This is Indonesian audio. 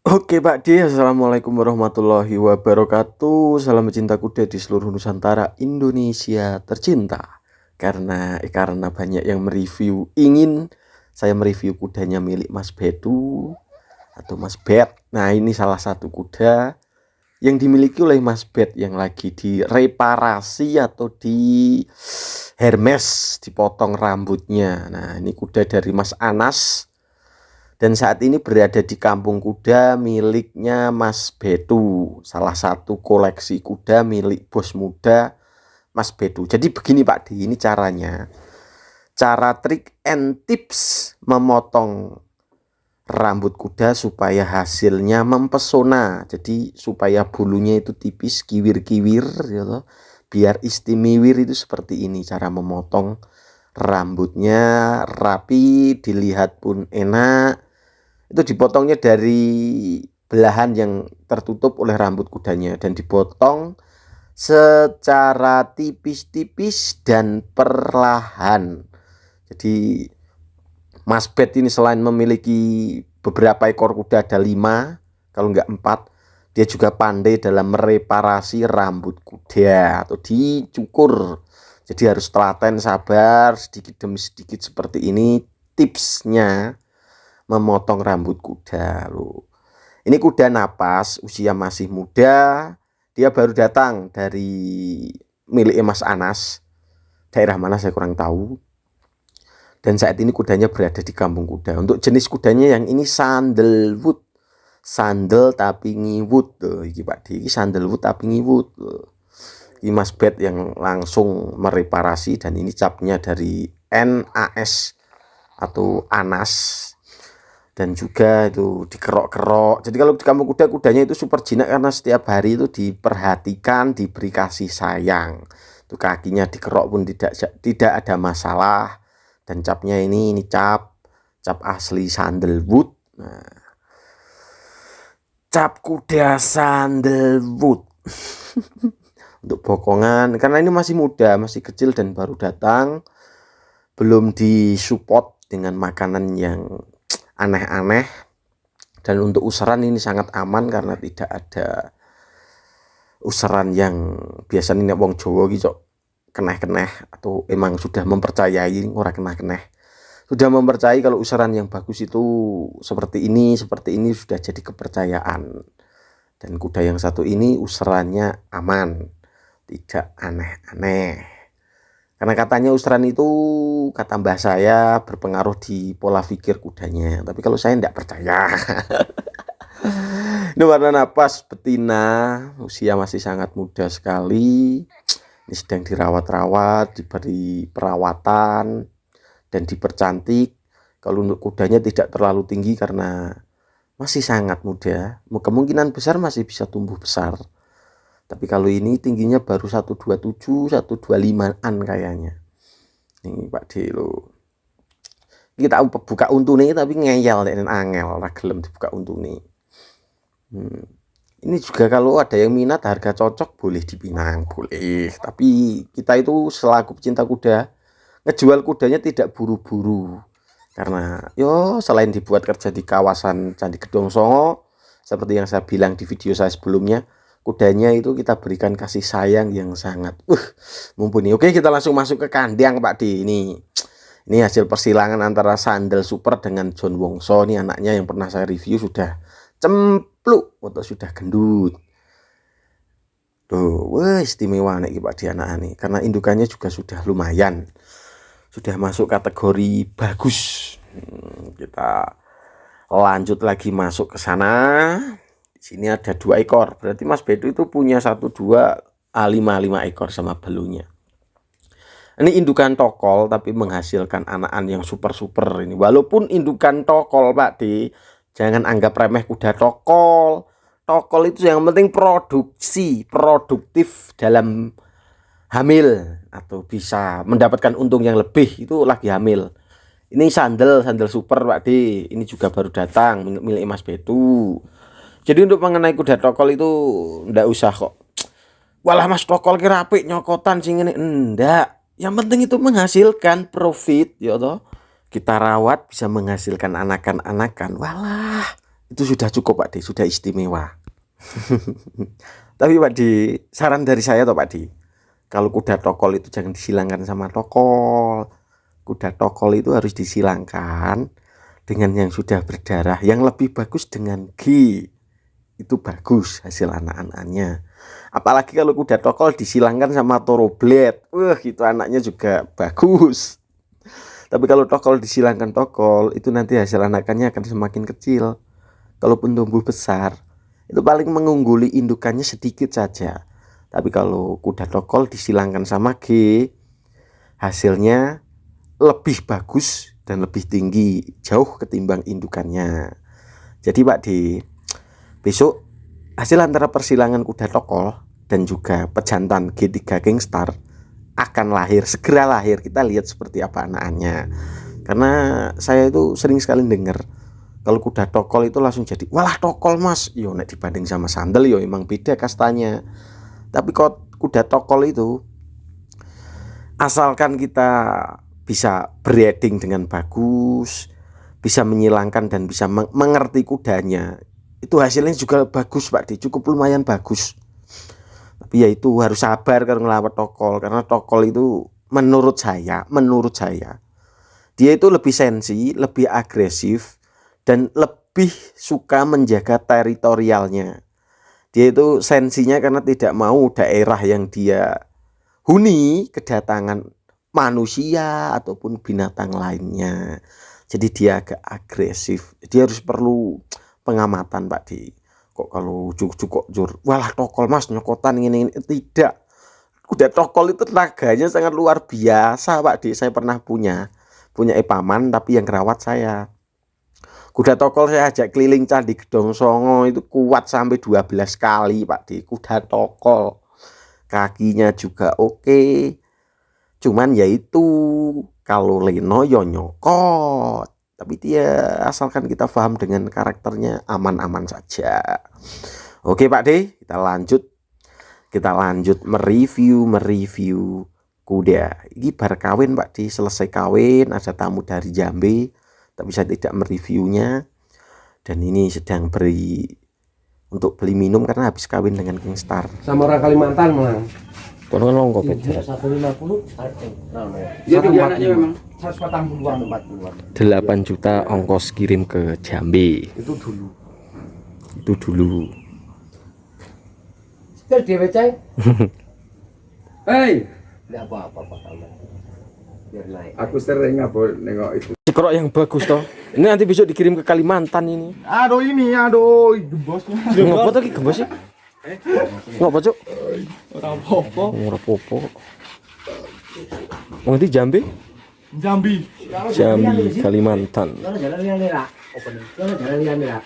Oke Pak D, Assalamualaikum warahmatullahi wabarakatuh. Salam pecinta kuda di seluruh Nusantara Indonesia tercinta. Karena banyak yang mereview, ingin saya mereview kudanya milik Mas Bedu atau Mas Bet. Nah, ini salah satu kuda yang dimiliki oleh Mas Bet yang lagi direparasi atau di Hermes, dipotong rambutnya. Nah, ini kuda dari Mas Anas dan saat ini berada di kampung kuda miliknya Mas Bedu, salah satu koleksi kuda milik bos muda Mas Bedu. Jadi begini Pak Di, ini caranya. Cara trik and tips memotong rambut kuda supaya hasilnya mempesona. Jadi supaya bulunya itu tipis, kiwir-kiwir gitu. Biar istimewa itu seperti ini cara memotong rambutnya, rapi, dilihat pun enak. Itu dipotongnya dari belahan yang tertutup oleh rambut kudanya dan dipotong secara tipis-tipis dan perlahan. Jadi Mas Bet ini selain memiliki beberapa ekor kuda, ada 5 kalau enggak 4, dia juga pandai dalam mereparasi rambut kuda atau dicukur. Jadi harus telaten, sabar, sedikit demi sedikit seperti ini tipsnya memotong rambut kuda loh. Ini kuda napas, usia masih muda. Dia baru datang dari milik Mas Anas. Daerah mana saya kurang tahu. Dan saat ini kudanya berada di kampung kuda. Untuk jenis kudanya yang ini sandalwood. Sandal tapi ngiwut tuh, iki Pak Di, iki sandalwood tapi ngiwut. Ini Mas Bet yang langsung mereparasi dan ini capnya dari NAS atau Anas. Dan juga itu dikerok-kerok. Jadi kalau di kampung kuda, kudanya itu super jinak karena setiap hari itu diperhatikan, diberi kasih sayang. Itu kakinya dikerok pun tidak ada masalah. Dan capnya ini cap asli sandalwood. Nah, cap kuda sandalwood. Untuk bokongan karena ini masih muda, masih kecil dan baru datang, belum disupport dengan makanan yang aneh-aneh. Dan untuk useran ini sangat aman karena tidak ada useran yang biasanya wong Jawa gitu keneh-keneh atau emang sudah mempercayai orang keneh-keneh. Sudah mempercayai kalau useran yang bagus itu seperti ini sudah jadi kepercayaan. Dan kuda yang satu ini userannya aman, tidak aneh-aneh. Karena katanya useran itu, kata mbah saya, berpengaruh di pola pikir kudanya. Tapi kalau saya tidak percaya. Ini warna napas betina, usia masih sangat muda sekali. Ini sedang dirawat-rawat, diberi perawatan, dan dipercantik. Kalau untuk kudanya tidak terlalu tinggi karena masih sangat muda. Kemungkinan besar masih bisa tumbuh besar. Tapi kalau ini tingginya baru 127, 125-an kayaknya. Ini Pak D lo. Kita buka untune tapi ngeyel dan angel, ora gelem dibuka untune. Ini juga kalau ada yang minat harga cocok boleh dipinang, boleh. Tapi kita itu selaku pecinta kuda, ngejual kudanya tidak buru-buru. Karena selain dibuat kerja di kawasan Candi Gedong Songo, seperti yang saya bilang di video saya sebelumnya, kudanya itu kita berikan kasih sayang yang sangat mumpuni. Oke, kita langsung masuk ke kandang Pak D. Ini hasil persilangan antara Sandal Super dengan John Wongso. Ini anaknya yang pernah saya review sudah cempluk atau sudah gendut. Tuh, wah istimewa nih Pak D anak ini. Karena indukannya juga sudah lumayan. Sudah masuk kategori bagus. Kita lanjut lagi masuk ke sana. Di sini ada 2 ekor. Berarti Mas Bedu itu punya 1, 2, 5 ekor sama belunya. Ini indukan tokol tapi menghasilkan anakan yang super-super ini. Walaupun indukan tokol Pak D, jangan anggap remeh kuda tokol. Tokol itu yang penting produktif dalam hamil atau bisa mendapatkan untung yang lebih itu lagi hamil. Ini sandal super Pak D. Ini juga baru datang milik Mas Bedu. Jadi untuk mengenai kuda tokol itu ndak usah kok. Walah Mas tokol ki apik nyokotan sing ngene. Ndak. Yang penting itu menghasilkan profit ya toh. Kita rawat bisa menghasilkan anakan-anakan. Walah, itu sudah cukup Pak D, sudah istimewa. Tapi Pak D, saran dari saya toh Pak D, kalau kuda tokol itu jangan disilangkan sama tokol. Kuda tokol itu harus disilangkan dengan yang sudah berdarah, yang lebih bagus dengan G. Itu bagus hasil anak-anaknya. Apalagi kalau kuda tokol disilangkan sama Thoroughbred, itu anaknya juga bagus. Tapi kalau tokol disilangkan tokol, itu nanti hasil anakannya akan semakin kecil. Kalaupun tumbuh besar, itu paling mengungguli indukannya sedikit saja. Tapi kalau kuda tokol disilangkan sama G, hasilnya lebih bagus dan lebih tinggi, jauh ketimbang indukannya. Jadi Pak D, besok hasil antara persilangan kuda tokol dan juga pejantan G3 Kingstar akan lahir, segera lahir. Kita lihat seperti apa anakannya. Karena saya itu sering sekali dengar kalau kuda tokol itu langsung jadi, walah tokol mas, yo nek dibanding sama sandal yo emang beda kastanya. Tapi kok kuda tokol itu, asalkan kita bisa breeding dengan bagus, bisa menyilangkan dan bisa mengerti kudanya, itu hasilnya juga bagus Pak D, cukup lumayan bagus. Tapi ya itu harus sabar kalau ngelawat tokol, karena tokol itu menurut saya dia itu lebih sensi, lebih agresif, dan lebih suka menjaga teritorialnya. Dia itu sensinya karena tidak mau daerah yang dia huni kedatangan manusia ataupun binatang lainnya. Jadi dia agak agresif. Dia harus perlu pengamatan Pak D. Kok kalau cukup jur, walah tokol mas nyokotan ini tidak. Kuda tokol itu tenaganya sangat luar biasa Pak D. Saya pernah punya paman tapi yang kerawat saya. Kuda tokol saya ajak keliling Candi Gedong Songo itu kuat sampai 12 kali Pak D. Kuda tokol. Kakinya juga oke. Cuman yaitu kalau leno yo nyokot. Tapi dia asalkan kita paham dengan karakternya, aman-aman saja. Oke Pak D, kita lanjut mereview kuda. Ini bar kawin Pak D, selesai kawin, ada tamu dari Jambi, tapi saya tidak mereviewnya. Dan ini sedang untuk beli minum karena habis kawin dengan Kingstar. Sama orang Kalimantan malah. Kono kan longkok. 150. Dia tinggi anaknya memang 140-an, 8 juta ongkos kirim ke Jambi. Itu dulu. Setel dia becai. Hei, Enggak apa-apa Pak Taman. Biar naik. aku sering nengok itu. Cekrok yang bagus toh. Ini nanti besok dikirim ke Kalimantan ini. Aduh gembos. Ngopo to ki gembos sih? Ngopo cuk? Ora apa-apa. Ora apa-apa. Wong di Jambi, Jambi. Kalimantan. Jalan lian nih lah. Jalan lian nih lah.